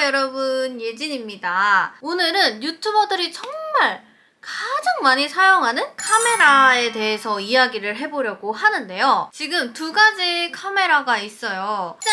여러분, 예진입니다. 오늘은 유튜버들이 정말 가장 많이 사용하는 카메라에 대해서 이야기를 해보려고 하는데요. 지금 두 가지 카메라가 있어요. 짠!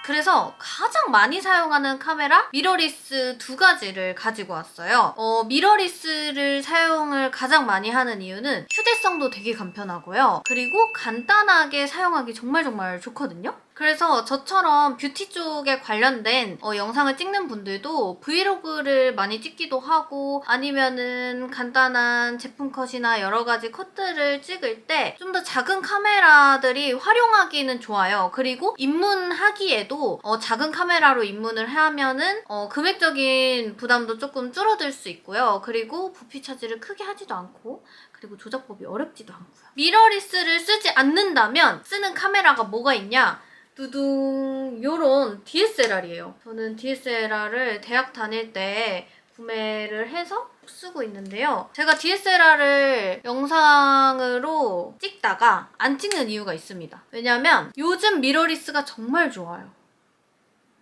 그래서 가장 많이 사용하는 카메라 미러리스 두 가지를 가지고 왔어요. 미러리스를 사용을 가장 많이 하는 이유는 휴대성도 되게 간편하고요. 그리고 간단하게 사용하기 정말 좋거든요. 그래서 저처럼 뷰티 쪽에 관련된 영상을 찍는 분들도 브이로그를 많이 찍기도 하고 아니면은 간단한 제품 컷이나 여러 가지 컷들을 찍을 때 좀 더 작은 카메라들이 활용하기는 좋아요. 그리고 입문하기에도 작은 카메라로 입문을 하면은 금액적인 부담도 조금 줄어들 수 있고요. 그리고 부피 차지를 크게 하지도 않고 그리고 조작법이 어렵지도 않고요. 미러리스를 쓰지 않는다면 쓰는 카메라가 뭐가 있냐? 두둥, 요런 DSLR이에요. 저는 DSLR을 대학 다닐 때 구매를 해서 쓰고 있는데요. 제가 DSLR을 영상으로 찍다가 안 찍는 이유가 있습니다. 왜냐면 요즘 미러리스가 정말 좋아요.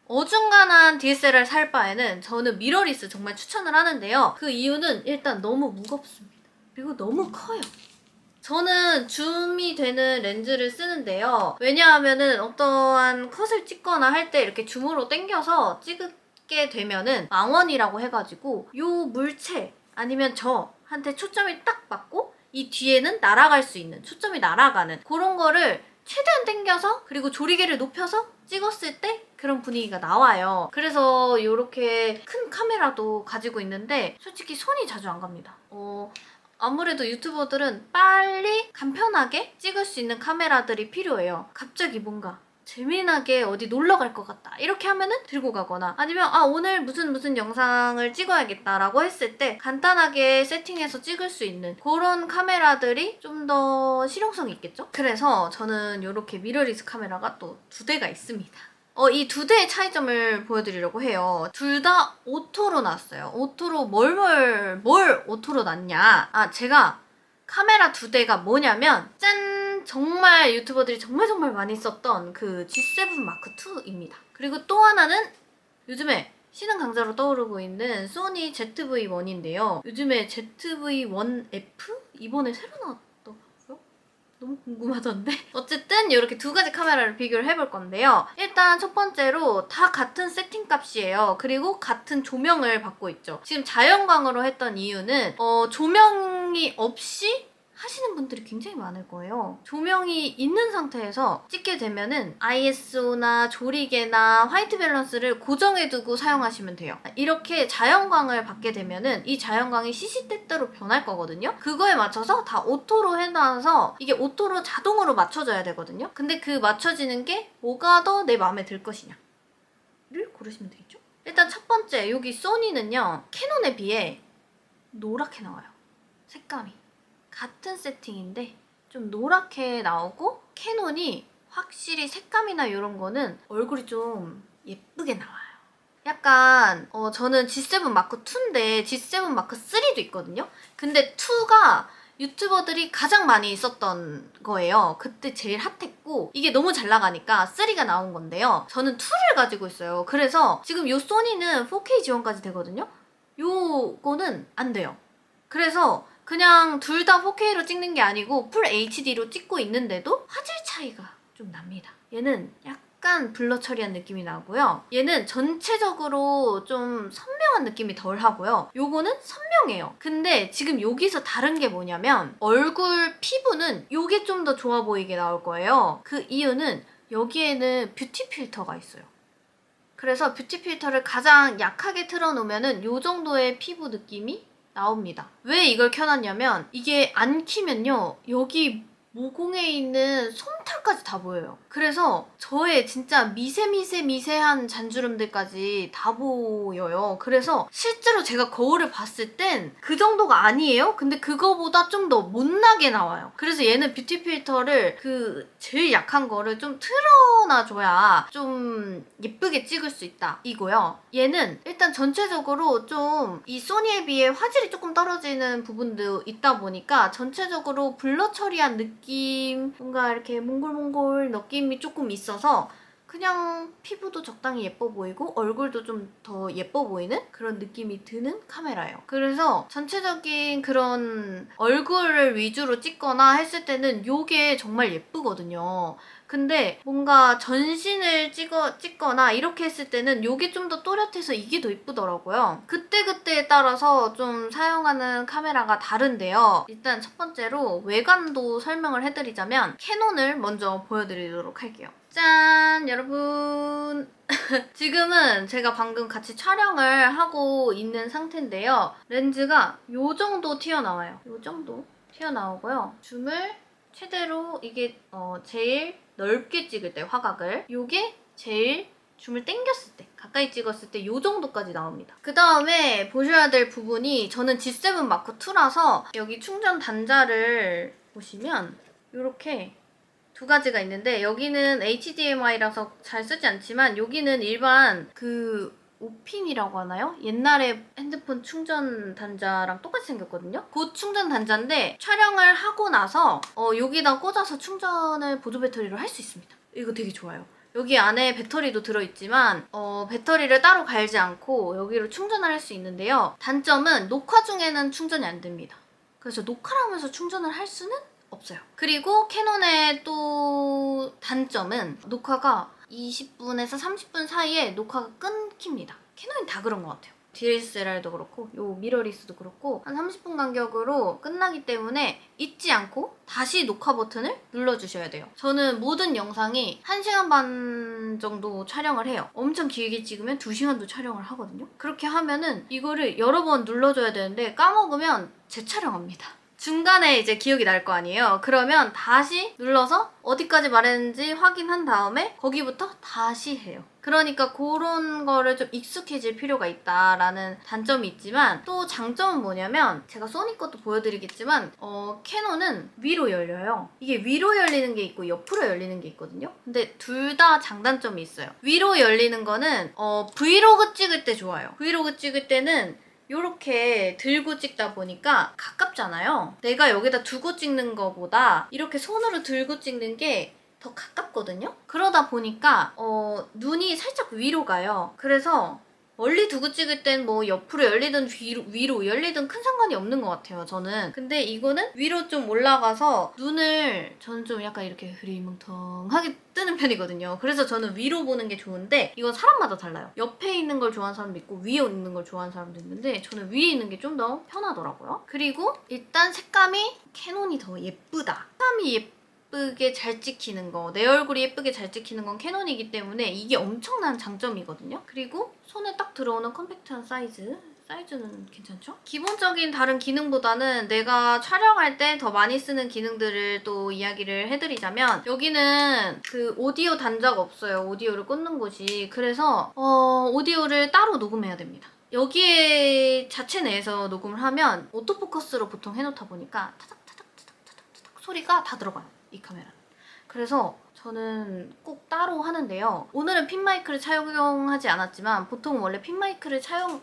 어중간한 DSLR 살 바에는 저는 미러리스 정말 추천을 하는데요. 그 이유는 일단 너무 무겁습니다. 그리고 너무 커요. 저는 줌이 되는 렌즈를 쓰는데요. 왜냐하면은 어떠한 컷을 찍거나 할 때 이렇게 줌으로 당겨서 찍게 되면은 망원이라고 해가지고 요 물체 아니면 저한테 초점이 딱 맞고 이 뒤에는 날아갈 수 있는 초점이 날아가는 그런 거를 최대한 당겨서 그리고 조리개를 높여서 찍었을 때 그런 분위기가 나와요. 그래서 이렇게 큰 카메라도 가지고 있는데 솔직히 손이 자주 안 갑니다. 아무래도 유튜버들은 빨리 간편하게 찍을 수 있는 카메라들이 필요해요. 갑자기 뭔가 재미나게 어디 놀러 갈 것 같다 이렇게 하면은 들고 가거나 아니면 오늘 무슨 영상을 찍어야겠다라고 했을 때 간단하게 세팅해서 찍을 수 있는 그런 카메라들이 좀 더 실용성이 있겠죠? 그래서 저는 이렇게 미러리스 카메라가 또 두 대가 있습니다. 이 두 대의 차이점을 보여드리려고 해요. 둘 다 오토로 났어요. 오토로 뭘 오토로 났냐? 제가 카메라 두 대가 뭐냐면 짠! 정말 유튜버들이 정말 많이 썼던 그 G7 마크 2입니다. 그리고 또 하나는 요즘에 신흥 강자로 떠오르고 있는 소니 ZV-1인데요. 요즘에 ZV-1F? 이번에 새로 나왔더라고요. 너무 궁금하던데? 어쨌든 이렇게 두 가지 카메라를 비교를 해볼 건데요. 일단 첫 번째로 다 같은 세팅 값이에요. 그리고 같은 조명을 받고 있죠. 지금 자연광으로 했던 이유는 조명이 없이 하시는 분들이 굉장히 많을 거예요. 조명이 있는 상태에서 찍게 되면은 ISO나 조리개나 화이트 밸런스를 고정해두고 사용하시면 돼요. 이렇게 자연광을 받게 되면은 이 자연광이 시시때때로 변할 거거든요. 그거에 맞춰서 다 오토로 해놔서 이게 오토로 자동으로 맞춰져야 되거든요. 근데 그 맞춰지는 게 뭐가 더 내 마음에 들 것이냐를 고르시면 되겠죠? 일단 첫 번째, 여기 소니는요. 캐논에 비해 노랗게 나와요. 색감이. 같은 세팅인데 좀 노랗게 나오고 캐논이 확실히 색감이나 이런 거는 얼굴이 좀 예쁘게 나와요. 약간 저는 G7 마크 2인데 G7 마크 3도 있거든요. 근데 2가 유튜버들이 가장 많이 썼던 거예요. 그때 제일 핫했고 이게 너무 잘 나가니까 3가 나온 건데요. 저는 2를 가지고 있어요. 그래서 지금 요 소니는 4K 지원까지 되거든요. 요거는 안 돼요. 그래서 그냥 둘 다 4K로 찍는 게 아니고 풀 HD로 찍고 있는데도 화질 차이가 좀 납니다. 얘는 약간 블러 처리한 느낌이 나고요. 얘는 전체적으로 좀 선명한 느낌이 덜 하고요. 요거는 선명해요. 근데 지금 여기서 다른 게 뭐냐면 얼굴 피부는 요게 좀 더 좋아 보이게 나올 거예요. 그 이유는 여기에는 뷰티 필터가 있어요. 그래서 뷰티 필터를 가장 약하게 틀어놓으면은 요 정도의 피부 느낌이 나옵니다. 왜 이걸 켜놨냐면 이게 안 키면요. 여기 모공에 있는 솜털까지 다 보여요. 그래서 저의 진짜 미세한 잔주름들까지 다 보여요. 그래서 실제로 제가 거울을 봤을 땐 그 정도가 아니에요? 근데 그거보다 좀 더 못나게 나와요. 그래서 얘는 뷰티 필터를 그 제일 약한 거를 좀 틀어놔줘야 좀 예쁘게 찍을 수 있다 이거요. 얘는 일단 전체적으로 좀 이 소니에 비해 화질이 조금 떨어지는 부분도 있다 보니까 전체적으로 블러 처리한 느낌, 뭔가 이렇게 몽골몽골 느낌이 조금 있어서 그냥 피부도 적당히 예뻐 보이고 얼굴도 좀 더 예뻐 보이는 그런 느낌이 드는 카메라예요. 그래서 전체적인 그런 얼굴을 위주로 찍거나 했을 때는 이게 정말 예쁘거든요. 근데 뭔가 전신을 찍거나 이렇게 했을 때는 이게 좀 더 또렷해서 이게 더 예쁘더라고요. 그때그때에 따라서 좀 사용하는 카메라가 다른데요. 일단 첫 번째로 외관도 설명을 해드리자면 캐논을 먼저 보여드리도록 할게요. 짠! 여러분! 지금은 제가 방금 같이 촬영을 하고 있는 상태인데요. 렌즈가 이 정도 튀어나와요. 이 정도 튀어나오고요. 줌을 최대로 이게 제일 넓게 찍을 때 화각을 이게 제일 줌을 당겼을 때 가까이 찍었을 때 이 정도까지 나옵니다. 그 다음에 보셔야 될 부분이 저는 G7 마크 2라서 여기 충전 단자를 보시면 이렇게 두 가지가 있는데 여기는 HDMI라서 잘 쓰지 않지만 여기는 일반 그 5핀이라고 하나요? 옛날에 핸드폰 충전 단자랑 똑같이 생겼거든요? 그 충전 단자인데 촬영을 하고 나서 여기다 꽂아서 충전을 보조 배터리로 할 수 있습니다. 이거 되게 좋아요. 여기 안에 배터리도 들어있지만 배터리를 따로 갈지 않고 여기로 충전을 할 수 있는데요. 단점은 녹화 중에는 충전이 안 됩니다. 그래서 녹화를 하면서 충전을 할 수는 없어요. 그리고 캐논의 또 단점은 녹화가 20분에서 30분 사이에 녹화가 끊깁니다. 캐논이 다 그런 것 같아요. DSLR도 그렇고 요 미러리스도 그렇고 한 30분 간격으로 끝나기 때문에 잊지 않고 다시 녹화 버튼을 눌러주셔야 돼요. 저는 모든 영상이 1시간 반 정도 촬영을 해요. 엄청 길게 찍으면 2시간도 촬영을 하거든요. 그렇게 하면은 이거를 여러 번 눌러줘야 되는데 까먹으면 재촬영합니다. 중간에 이제 기억이 날 거 아니에요. 그러면 다시 눌러서 어디까지 말했는지 확인한 다음에 거기부터 다시 해요. 그러니까 그런 거를 좀 익숙해질 필요가 있다라는 단점이 있지만 또 장점은 뭐냐면 제가 소니 것도 보여드리겠지만 캐논은 위로 열려요. 이게 위로 열리는 게 있고 옆으로 열리는 게 있거든요. 근데 둘 다 장단점이 있어요. 위로 열리는 거는 브이로그 찍을 때 좋아요. 브이로그 찍을 때는 이렇게 들고 찍다 보니까 가깝잖아요. 내가 여기다 두고 찍는 거보다 이렇게 손으로 들고 찍는 게 더 가깝거든요. 그러다 보니까 눈이 살짝 위로 가요. 그래서 멀리 두고 찍을 땐 뭐 옆으로 열리든 위로 열리든 큰 상관이 없는 것 같아요, 저는. 근데 이거는 위로 좀 올라가서 눈을 저는 좀 약간 이렇게 흐리멍텅하게 뜨는 편이거든요. 그래서 저는 위로 보는 게 좋은데 이건 사람마다 달라요. 옆에 있는 걸 좋아하는 사람도 있고 위에 있는 걸 좋아하는 사람도 있는데 저는 위에 있는 게 좀 더 편하더라고요. 그리고 일단 색감이 캐논이 더 예쁘다. 색감이 예쁘게 잘 찍히는 거, 내 얼굴이 예쁘게 잘 찍히는 건 캐논이기 때문에 이게 엄청난 장점이거든요. 그리고 손에 딱 들어오는 컴팩트한 사이즈는 괜찮죠? 기본적인 다른 기능보다는 내가 촬영할 때 더 많이 쓰는 기능들을 또 이야기를 해드리자면 여기는 그 오디오 단자가 없어요. 오디오를 꽂는 곳이. 그래서 오디오를 따로 녹음해야 됩니다. 여기에 자체 내에서 녹음을 하면 오토포커스로 보통 해놓다 보니까 타닥타닥타닥타닥타닥 소리가 다 들어가요. 이 카메라는. 그래서 저는 꼭 따로 하는데요. 오늘은 핀 마이크를 착용하지 않았지만 보통 원래 핀 마이크를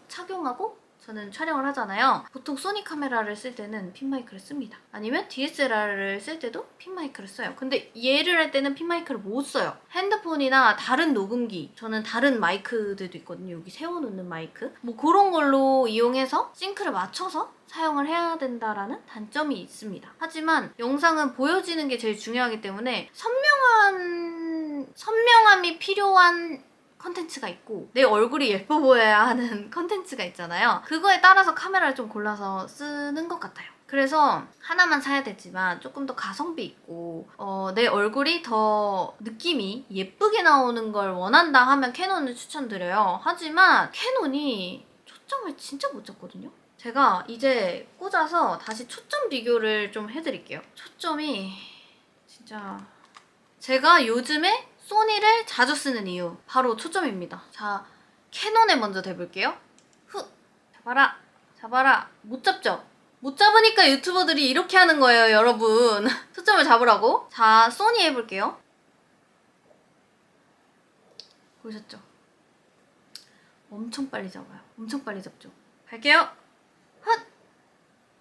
착용하고 저는 촬영을 하잖아요. 보통 소니 카메라를 쓸 때는 핀 마이크를 씁니다. 아니면 DSLR을 쓸 때도 핀 마이크를 써요. 근데 얘를 할 때는 핀 마이크를 못 써요. 핸드폰이나 다른 녹음기, 저는 다른 마이크들도 있거든요. 여기 세워놓는 마이크. 뭐 그런 걸로 이용해서 싱크를 맞춰서 사용을 해야 된다라는 단점이 있습니다. 하지만 영상은 보여지는 게 제일 중요하기 때문에 선명함이 필요한 컨텐츠가 있고 내 얼굴이 예뻐 보여야 하는 컨텐츠가 있잖아요. 그거에 따라서 카메라를 좀 골라서 쓰는 것 같아요. 그래서 하나만 사야 되지만 조금 더 가성비 있고 내 얼굴이 더 느낌이 예쁘게 나오는 걸 원한다 하면 캐논을 추천드려요. 하지만 캐논이 초점을 진짜 못 잡거든요. 제가 이제 꽂아서 다시 초점 비교를 좀 해드릴게요. 초점이 진짜 제가 요즘에 소니를 자주 쓰는 이유 바로 초점입니다. 자, 캐논에 먼저 대볼게요. 잡아라. 못 잡죠? 못 잡으니까 유튜버들이 이렇게 하는 거예요, 여러분. 초점을 잡으라고. 자, 소니 해볼게요. 보셨죠? 엄청 빨리 잡아요. 엄청 빨리 잡죠? 갈게요.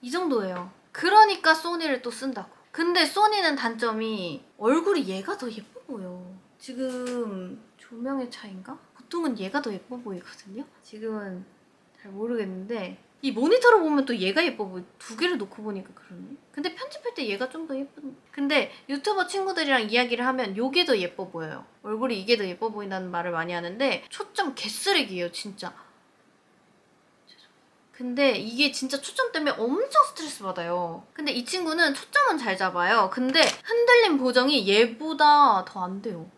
이 정도예요. 그러니까 소니를 또 쓴다고. 근데 소니는 단점이 얼굴이 얘가 더 예뻐 보여. 지금 조명의 차이인가? 보통은 얘가 더 예뻐 보이거든요? 지금은 잘 모르겠는데 이 모니터로 보면 또 얘가 예뻐 보여. 두 개를 놓고 보니까 그러네. 근데 편집할 때 얘가 좀 더 예쁜. 근데 유튜버 친구들이랑 이야기를 하면 요게 더 예뻐 보여요. 얼굴이 이게 더 예뻐 보인다는 말을 많이 하는데 초점 개쓰레기예요, 진짜. 근데 이게 진짜 초점 때문에 엄청 스트레스 받아요. 근데 이 친구는 초점은 잘 잡아요. 근데 흔들림 보정이 얘보다 더 안 돼요.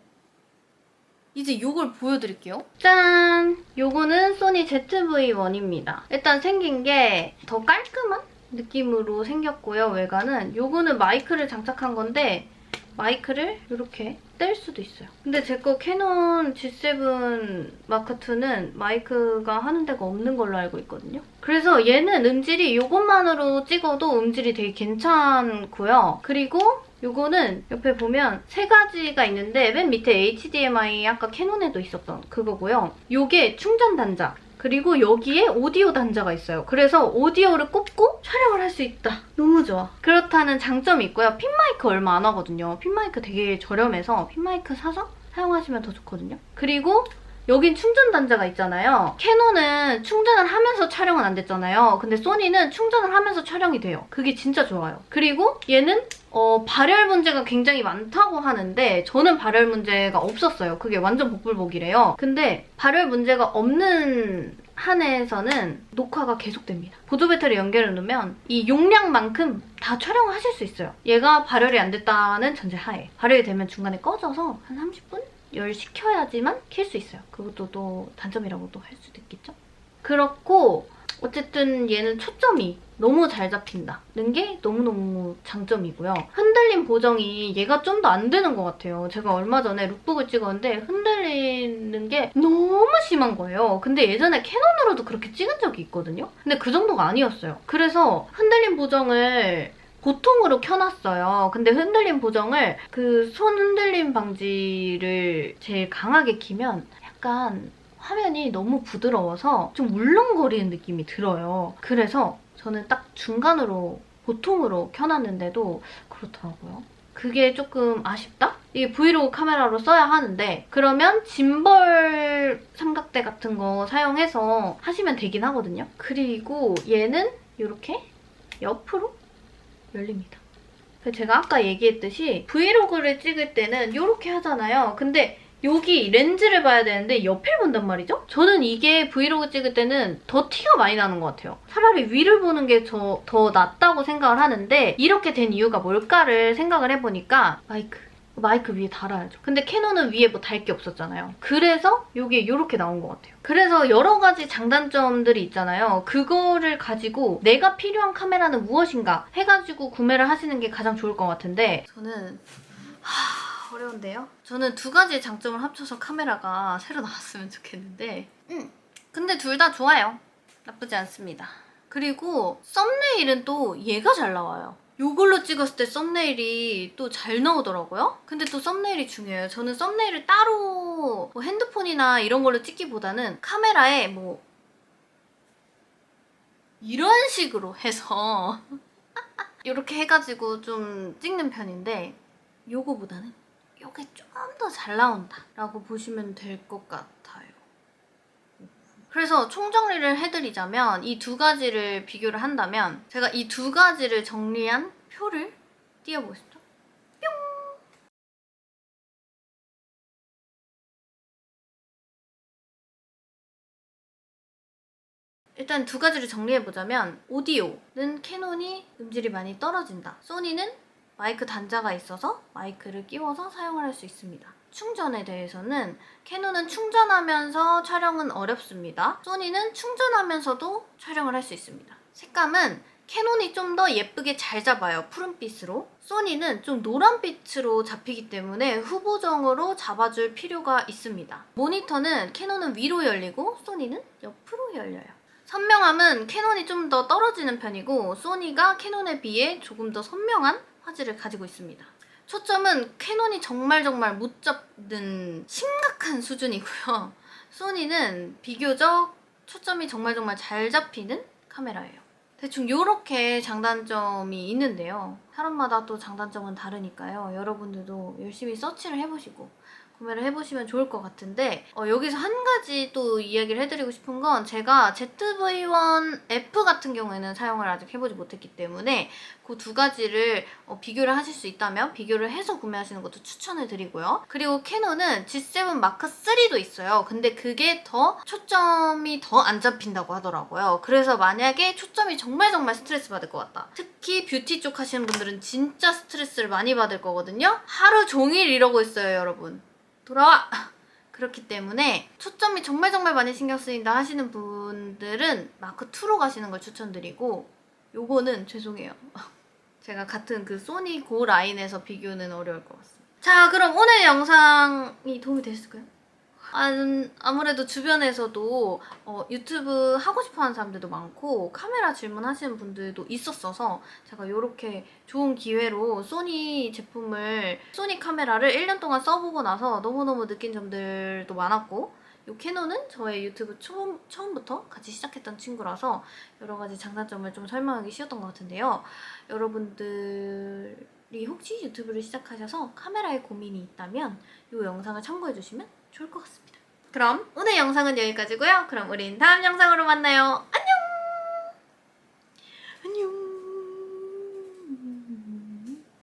이제 요걸 보여드릴게요. 짠! 요거는 소니 ZV-1입니다. 일단 생긴 게 더 깔끔한 느낌으로 생겼고요, 외관은. 요거는 마이크를 장착한 건데 마이크를 이렇게 뗄 수도 있어요. 근데 제 거 캐논 G7 마크2는 마이크가 하는 데가 없는 걸로 알고 있거든요. 그래서 얘는 음질이 이것만으로 찍어도 음질이 되게 괜찮고요. 그리고 요거는 옆에 보면 세 가지가 있는데 맨 밑에 HDMI 아까 캐논에도 있었던 그거고요. 요게 충전 단자. 그리고 여기에 오디오 단자가 있어요. 그래서 오디오를 꼽고 촬영을 할 수 있다. 너무 좋아. 그렇다는 장점이 있고요. 핀 마이크 얼마 안 하거든요. 핀 마이크 되게 저렴해서 핀 마이크 사서 사용하시면 더 좋거든요. 그리고 여긴 충전 단자가 있잖아요. 캐논은 충전을 하면서 촬영은 안 됐잖아요. 근데 소니는 충전을 하면서 촬영이 돼요. 그게 진짜 좋아요. 그리고 얘는 발열 문제가 굉장히 많다고 하는데 저는 발열 문제가 없었어요. 그게 완전 복불복이래요. 근데 발열 문제가 없는 한에서는 녹화가 계속됩니다. 보조 배터리 연결해 놓으면 이 용량만큼 다 촬영을 하실 수 있어요. 얘가 발열이 안 됐다는 전제하에. 발열이 되면 중간에 꺼져서 한 30분? 열 식혀야지만 킬 수 있어요. 그것도 또 단점이라고도 할 수도 있겠죠? 그렇고 어쨌든 얘는 초점이 너무 잘 잡힌다는 게 너무너무 장점이고요. 흔들림 보정이 얘가 좀 더 안 되는 것 같아요. 제가 얼마 전에 룩북을 찍었는데 흔들리는 게 너무 심한 거예요. 근데 예전에 캐논으로도 그렇게 찍은 적이 있거든요? 근데 그 정도가 아니었어요. 그래서 흔들림 보정을 보통으로 켜놨어요. 근데 흔들림 보정을 그 손 흔들림 방지를 제일 강하게 키면 약간 화면이 너무 부드러워서 좀 울렁거리는 느낌이 들어요. 그래서 저는 딱 중간으로 보통으로 켜놨는데도 그렇더라고요. 그게 조금 아쉽다? 이게 브이로그 카메라로 써야 하는데 그러면 짐벌 삼각대 같은 거 사용해서 하시면 되긴 하거든요. 그리고 얘는 이렇게 옆으로 열립니다. 제가 아까 얘기했듯이 브이로그를 찍을 때는 이렇게 하잖아요. 근데 여기 렌즈를 봐야 되는데 옆을 본단 말이죠? 저는 이게 브이로그 찍을 때는 더 티가 많이 나는 것 같아요. 차라리 위를 보는 게 더 낫다고 생각을 하는데 이렇게 된 이유가 뭘까를 생각을 해보니까 마이크 위에 달아야죠. 근데 캐논은 위에 뭐 달 게 없었잖아요. 그래서 이게 이렇게 나온 것 같아요. 그래서 여러 가지 장단점들이 있잖아요. 그거를 가지고 내가 필요한 카메라는 무엇인가 해가지고 구매를 하시는 게 가장 좋을 것 같은데 저는 어려운데요? 저는 두 가지의 장점을 합쳐서 카메라가 새로 나왔으면 좋겠는데 근데 둘 다 좋아요. 나쁘지 않습니다. 그리고 썸네일은 또 얘가 잘 나와요. 이걸로 찍었을 때 썸네일이 또 잘 나오더라고요. 근데 또 썸네일이 중요해요. 저는 썸네일을 따로 뭐 핸드폰이나 이런 걸로 찍기보다는 카메라에 뭐 이런 식으로 해서 이렇게 해가지고 좀 찍는 편인데 요거보다는 요게 좀 더 잘 나온다 라고 보시면 될 것 같아요. 그래서 총정리를 해드리자면 이 두 가지를 비교를 한다면 제가 이 두 가지를 정리한 표를 띄워보시죠. 뿅! 일단 두 가지를 정리해보자면 오디오는 캐논이 음질이 많이 떨어진다. 소니는 마이크 단자가 있어서 마이크를 끼워서 사용을 할 수 있습니다. 충전에 대해서는 캐논은 충전하면서 촬영은 어렵습니다. 소니는 충전하면서도 촬영을 할 수 있습니다. 색감은 캐논이 좀 더 예쁘게 잘 잡아요. 푸른빛으로. 소니는 좀 노란빛으로 잡히기 때문에 후보정으로 잡아줄 필요가 있습니다. 모니터는 캐논은 위로 열리고 소니는 옆으로 열려요. 선명함은 캐논이 좀 더 떨어지는 편이고 소니가 캐논에 비해 조금 더 선명한 화질을 가지고 있습니다. 초점은 캐논이 정말 못 잡는 심각한 수준이고요. 소니는 비교적 초점이 정말 잘 잡히는 카메라예요. 대충 이렇게 장단점이 있는데요. 사람마다 또 장단점은 다르니까요. 여러분들도 열심히 서치를 해보시고 구매를 해보시면 좋을 것 같은데 여기서 한 가지 또 이야기를 해드리고 싶은 건 제가 ZV-1F 같은 경우에는 사용을 아직 해보지 못했기 때문에 그 두 가지를 비교를 하실 수 있다면 비교를 해서 구매하시는 것도 추천을 드리고요. 그리고 캐논은 G7 마크 3도 있어요. 근데 그게 더 초점이 더 안 잡힌다고 하더라고요. 그래서 만약에 초점이 정말 스트레스 받을 것 같다. 특히 뷰티 쪽 하시는 분들은 진짜 스트레스를 많이 받을 거거든요. 하루 종일 이러고 있어요, 여러분. 돌아와! 그렇기 때문에 초점이 정말 많이 신경 쓰인다 하시는 분들은 마크 2로 가시는 걸 추천드리고 요거는 죄송해요. 제가 같은 그 소니 고 라인에서 비교는 어려울 것 같습니다. 자, 그럼 오늘 영상이 도움이 되셨을까요? 아무래도 주변에서도 유튜브 하고 싶어하는 사람들도 많고 카메라 질문하시는 분들도 있었어서 제가 이렇게 좋은 기회로 소니 카메라를 1년 동안 써보고 나서 너무너무 느낀 점들도 많았고 이 캐논은 저의 유튜브 처음부터 같이 시작했던 친구라서 여러 가지 장단점을 좀 설명하기 쉬웠던 것 같은데요. 여러분들이 혹시 유튜브를 시작하셔서 카메라에 고민이 있다면 이 영상을 참고해주시면 좋을 것 같습니다. 그럼 오늘 영상은 여기까지고요. 그럼 우린 다음 영상으로 만나요.